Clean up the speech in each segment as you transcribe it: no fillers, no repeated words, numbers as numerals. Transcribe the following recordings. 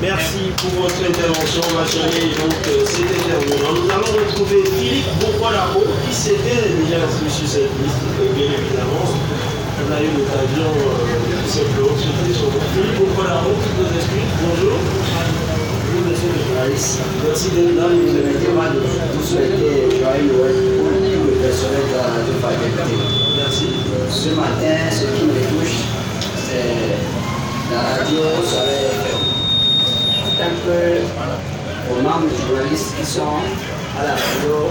Merci pour votre intervention, ma chérie. Donc, c'est intervenant. Nous allons retrouver Philippe Bourquolaro, qui s'était déjà inscrit sur cette liste, bien évidemment. On a eu l'occasion de simplement souhaiter son nom. Philippe Bourquolaro, qui nous explique. Bonjour. Bonjour, monsieur le journaliste. Merci d'être là. Nous permettez-moi de vous souhaiter joyeux Noël pour tout le personnel de la radio Faculté. Merci. Ce matin, ce qui me touche, c'est la radio Soleil FM. Un peu aux membres journalistes qui sont à la radio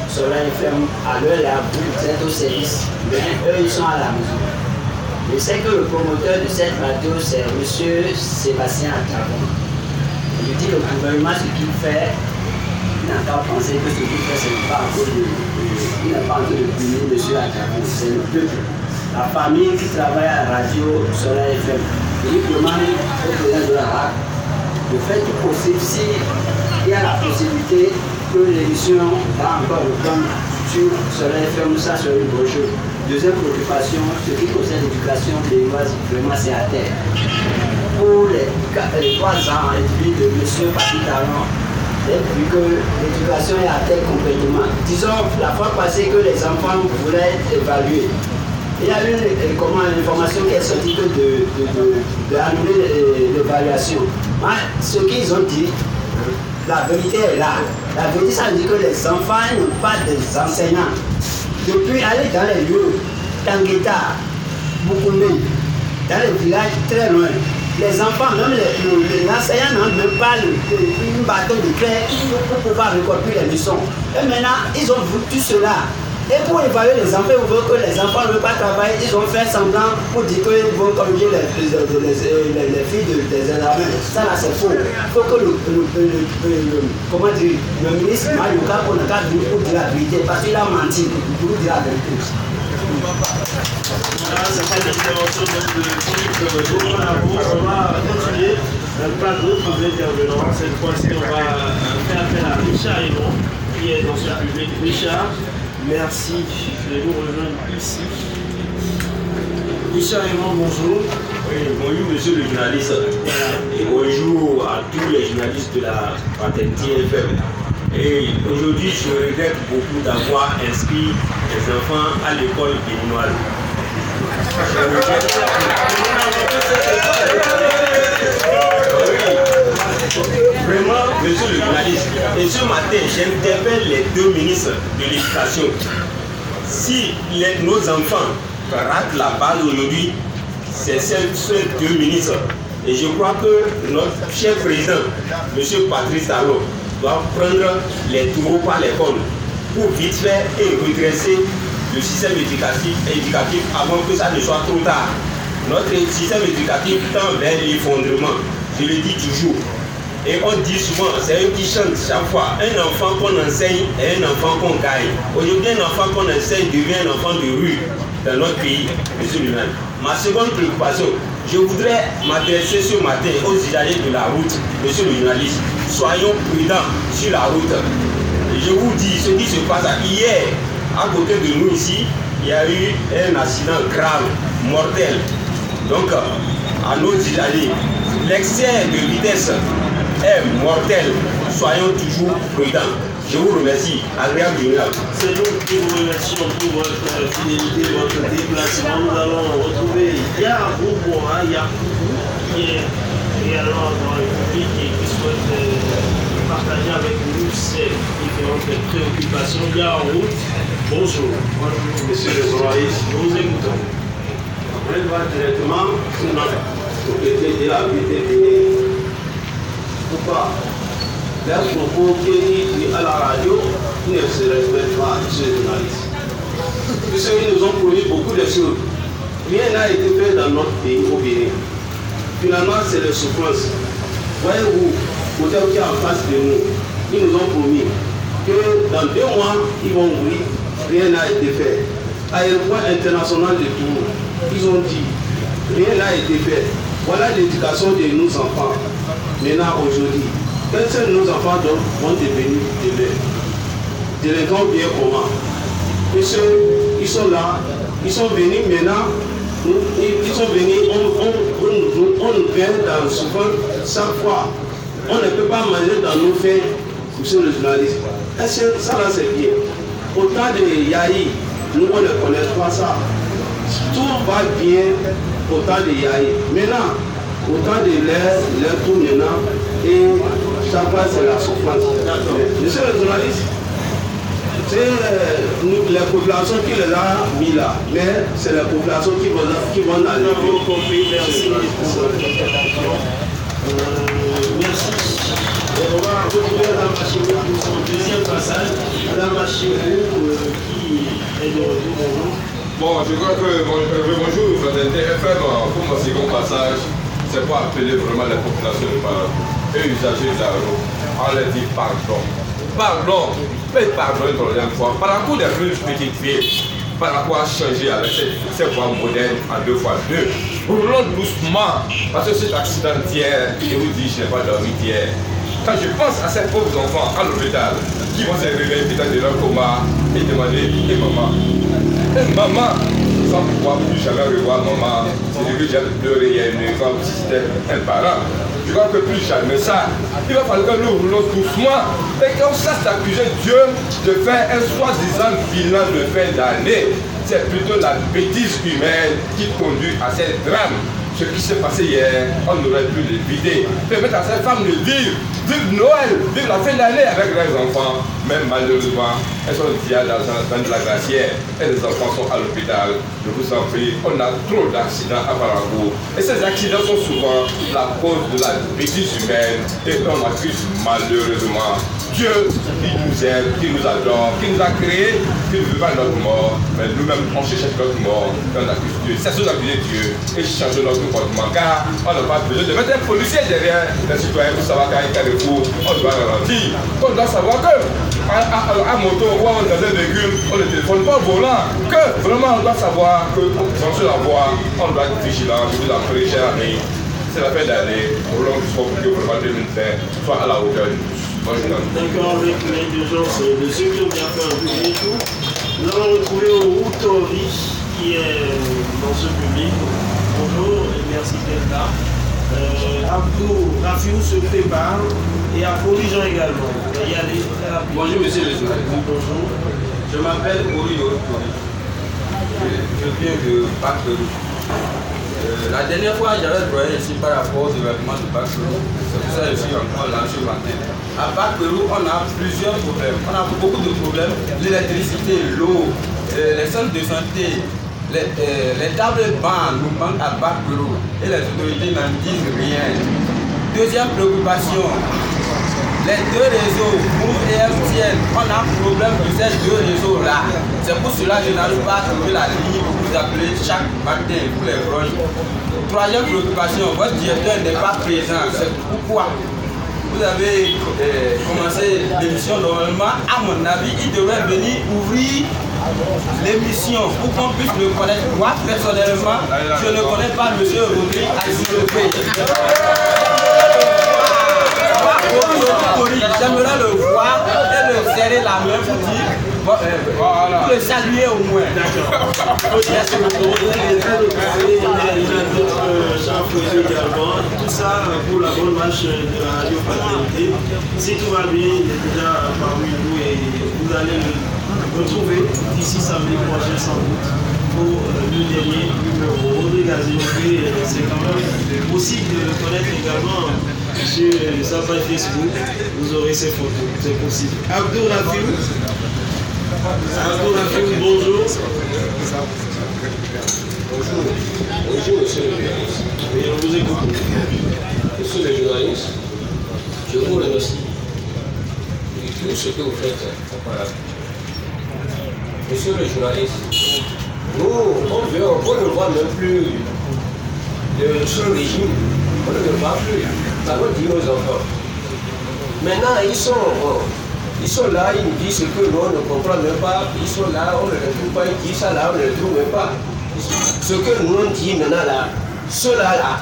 Soleil FM, à l'heure là, vous êtes au service, mais eux ils sont à la maison. Je sais que le promoteur de cette radio c'est M. Sébastien Atravon. Je dis le gouvernement ce qu'il fait, il n'a pas pensé que ce qu'il fait, ce n'est pas encore il n'a pas envie de punir M. Atravon, c'est le peuple. La famille qui travaille à la radio Soleil FM. Je demande au président de la RAC de faire tout possible s'il y a la possibilité que l'émission va encore reprendre sur Soleil FM, ça serait une bonne chose. Deuxième préoccupation, ce qui concerne l'éducation béninoise, vraiment c'est à terre. Pour les 3 ans et demi de M. Papi Talon, vu que l'éducation est à terre complètement. Disons, la fois passée que les enfants voulaient être évalués, il y a eu une information qui est sortie d'annuler l'évaluation. Ce qu'ils ont dit, la vérité est là. La vérité, ça veut dire que les enfants n'ont pas d'enseignants. Depuis aller dans les lieux, Tangueta, Boukoumé, dans les villages très loin, les enfants, même l'enseignant n'a même pas une bâton de clé pour pouvoir récolter les leçons. Et maintenant, ils ont vu tout cela. Et pour évaluer les enfants, ils veulent que les enfants ne veulent pas travailler, ils ont fait semblant pour dire qu'ils vont corriger les filles des examens. Ça là c'est faux. Il faut que le ministre Mayuka Ponaka vienne pour dire la vérité, parce qu'il a menti pour dire la vérité. Voilà, c'est pas l'intervention de Philippe Bourquolaro. On va continuer. Pas d'autres intervenants. Cette fois-ci, on va faire appel à Richard Hénon, qui est dans ce public. Richard, merci de nous rejoindre ici. Richard Hénon, bonjour. Oui, bonjour monsieur le journaliste. Et bonjour à tous les journalistes de la fraternité FM. Et aujourd'hui, je regrette beaucoup d'avoir inscrit les enfants à l'école béninoise. Vraiment, monsieur le journaliste, et ce matin, j'interpelle les 2 ministres de l'éducation. Si nos enfants ratent la base aujourd'hui, c'est ces 2 ministres. Et je crois que notre cher président, monsieur Patrice Talon, doit prendre les taureaux par les cornes pour vite faire et redresser le système éducatif avant que ça ne soit trop tard. Notre système éducatif tend vers l'effondrement, je le dis toujours. Et on dit souvent, c'est eux qui chantent chaque fois, un enfant qu'on enseigne est un enfant qu'on gagne. Aujourd'hui, un enfant qu'on enseigne devient un enfant de rue dans notre pays, monsieur le maire. Ma seconde préoccupation, je voudrais m'adresser ce matin aux usagers de la route, monsieur le journaliste. Soyons prudents sur la route. Je vous dis ce qui se passe hier, à côté de nous ici, il y a eu un accident grave, mortel. Donc, à nos usagers, l'excès de vitesse est mortel. Soyons toujours prudents. Je vous remercie. Agréable journal. C'est nous qui vous remercions pour votre fidélité, votre déplacement. Nous allons retrouver Yarou Bora, qui est également dans le public et qui souhaite partager avec nous ses différentes préoccupations. Yarou, bonjour. Bonjour, monsieur le journaliste. Nous vous écoutons. On va directement sur notre propriété de la vérité. Pourquoi? Leur propos qui est dit à la radio ne se respectent pas, monsieur le journaliste. Puisqu'ils nous ont promis beaucoup de choses. Rien n'a été fait dans notre pays au Bénin. Finalement, c'est les souffrances. Voyez-vous, l'hôtel qui est en face de nous, ils nous ont promis que dans 2 mois, ils vont ouvrir. Rien n'a été fait. Aéroport international de Tours, ils ont dit, rien n'a été fait. Voilà l'éducation de nos enfants. Maintenant, aujourd'hui, quels sont nos enfants vont devenir demain? Délinquants bien comment? Ils sont là, ils sont venus maintenant, ils sont venus, on nous vient dans souvent chaque fois On ne peut pas manger dans nos faits, monsieur le journaliste. Est-ce que ça là c'est bien? Au temps de Yahi, nous on ne connaît pas ça. Tout va bien au temps de Yahi. Maintenant, au temps de l'air tout maintenant, et chaque fois c'est la souffrance. Monsieur le journaliste, c'est les populations qui les a mis là, mais c'est les populations qui vont dans les compris, merci. Merci. On va retrouver Madame Machimou pour son deuxième passage. Madame Machimou qui est de retour. Bonjour. Bon, je crois que bonjour, Fraternité FM, pour mon second passage, c'est pour appeler vraiment les populations et usagers de la route. On leur dit pardon. Pardon, mais pardon une troisième fois. Par rapport à des petites filles, par rapport à changer avec ces voies modernes en 2x2. Roulons doucement, parce que cet accident d'hier, je vous dis, je n'ai pas dormi d'hier. Quand je pense à ces pauvres enfants à l'hôpital qui vont se réveiller peut-être de leur coma et demander, maman, sans pouvoir plus jamais revoir maman, c'est que j'ai pleuré il y a une heure comme si c'était un parent. Je crois que plus jamais ça, il va falloir que nous roulons doucement et qu'on sache d'accuser Dieu de faire un soi-disant bilan de fin d'année. C'est plutôt la bêtise humaine qui conduit à ces drames. Ce qui s'est passé hier, on aurait pu l'éviter. Permettre à ces femmes de vivre Noël, vivre la fin d'année avec leurs enfants. Mais malheureusement, elles sont déjà dans de la glacière et les enfants sont à l'hôpital. Je vous en prie, on a trop d'accidents à Parakou. Et ces accidents sont souvent la cause de la bêtise humaine et on accuse malheureusement Dieu qui nous aime, qui nous adore, qui nous a créés, qui ne veut pas notre mort, mais nous-mêmes on cherche notre mort et on accuse Dieu. Cessons d'accuser Dieu et changer notre comportement car on n'a pas besoin de mettre un policier derrière les citoyens pour savoir quand il y a un carrefour, on doit ralentir. On doit savoir que à moto ou dans un véhicule, on ne téléphone pas au volant, que vraiment on doit savoir que sur la voie, on doit être vigilant. Je vous en prie, chers amis, c'est la fin d'année, au long du sport pour que vraiment 2020 soit à la hauteur de tous. D'accord, avec l'indulgence de ceux qui ont bien fait un public. Nous allons retrouver Routori qui est dans ce public. Bonjour et merci d'être là. Abdou Rafiou se prépare et Apolli Jean également. Y aller très rapidement. Bonjour monsieur le journaliste. Bonjour. Je m'appelle Ori Ori. Je viens de Bac-Perou. La dernière fois, j'avais travaillé ici par rapport au développement de Bac-Perou. C'est pour ça que je suis encore là ce matin. À Bac-Perou, on a plusieurs problèmes. On a beaucoup de problèmes. L'électricité, l'eau, les centres de santé, les tables bancs nous manquent à Bac-Perou et les autorités n'en disent rien. Deuxième préoccupation, les deux réseaux, Move et MTN, on a un problème de ces deux réseaux-là. C'est pour cela que je n'arrive pas à trouver la ligne pour vous appeler chaque matin pour les broches. Troisième préoccupation, votre directeur n'est pas présent. C'est pourquoi vous avez commencé l'émission normalement. À mon avis, il devrait venir ouvrir l'émission pour qu'on puisse le connaître. Moi, personnellement, je ne connais pas M. Rodri Azilové. J'aimerais le voir et le serrer la main pour dire, pour le saluer au moins. D'accord. Merci beaucoup. Il y a d'autres chefs également. Tout ça pour la bonne marche de la radio Fraternité. Si tout va bien, il est déjà parmi nous et vous allez le retrouver d'ici samedi prochain sans doute pour le dernier numéro. Rodrigue Azilové, c'est quand même possible de le connaître également. Sur sa page Facebook, vous aurez ses photos, c'est possible. Abdou Rafiou. Abdou Rafiou, bonjour. Bonjour. Bonjour, monsieur le journaliste. Oui, on vous écoute. Monsieur le journaliste, je vous remercie de tout ce que vous faites. Monsieur le journaliste, nous, on ne voit même plus ce régime. On ne le voit plus. Ça va dire aux enfants. Maintenant, ils sont là, ils nous disent ce que nous, on ne comprend même pas. Ils sont là, on ne les trouve pas. Ils disent ça là, on ne les trouve même pas. Ce que nous on dit maintenant là, ceux-là là,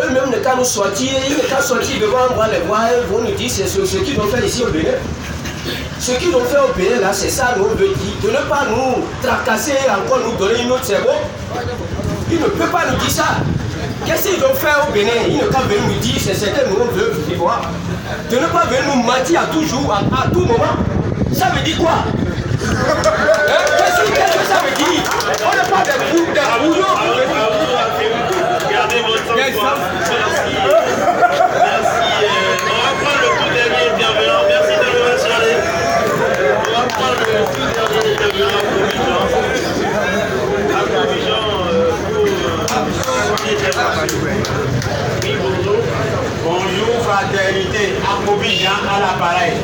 eux-mêmes ne qu'à nous sortir, ils ne qu'à sortir devant moi les voir, ils vont nous dire c'est ce qu'ils ont fait ici au Bénin. Ce qu'ils ont fait au Bénin là, c'est ça, nous on veut dire. De ne pas nous tracasser, encore nous donner une autre, c'est bon. Ils ne peuvent pas nous dire ça. Qu'est-ce qu'ils ont fait au Bénin? Ils n'ont qu'à venir nous dire, c'est ce que nous veut voir. De ne pas venir nous mentir à tout moment. Ça veut dire quoi? Qu'est-ce que ça veut dire? On n'a pas de bouillons pour venir. Gardez votre sang. Merci. On va prendre le tout dernier intervenant. Merci de me mentionner. On va prendre le tout dernier intervenant pour Bonjour fraternité, Abidjan à l'appareil.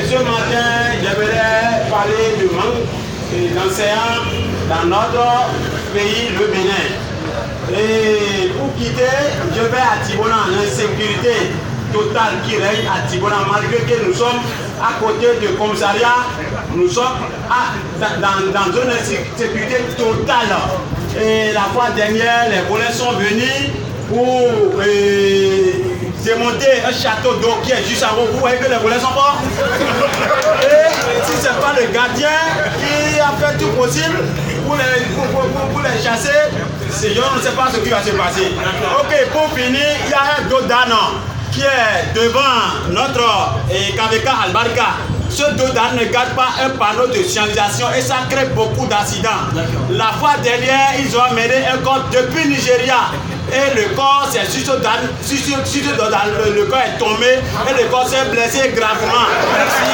Ce matin, j'aimerais parler du manque d'enseignants dans notre pays, le Bénin. Et pour quitter, je vais à Tibona, l'insécurité totale qui règne à Tibona, malgré que nous sommes à côté du commissariat, nous sommes dans une insécurité totale. Et la fois dernière, les voleurs sont venus pour démonter un château d'eau qui est juste en haut. Vous voyez que les volets sont morts. Et si ce n'est pas le gardien qui a fait tout possible pour les chasser, je ne sais pas ce qui va se passer. Ok, pour finir, il y a un dos d'âne qui est devant notre KVK Albarka. Ce dos d'âne ne garde pas un panneau de signalisation et ça crée beaucoup d'accidents. La fois dernière, ils ont amené un corps depuis Nigeria. Et le corps, c'est juste le corps est tombé et le corps s'est blessé gravement. Merci.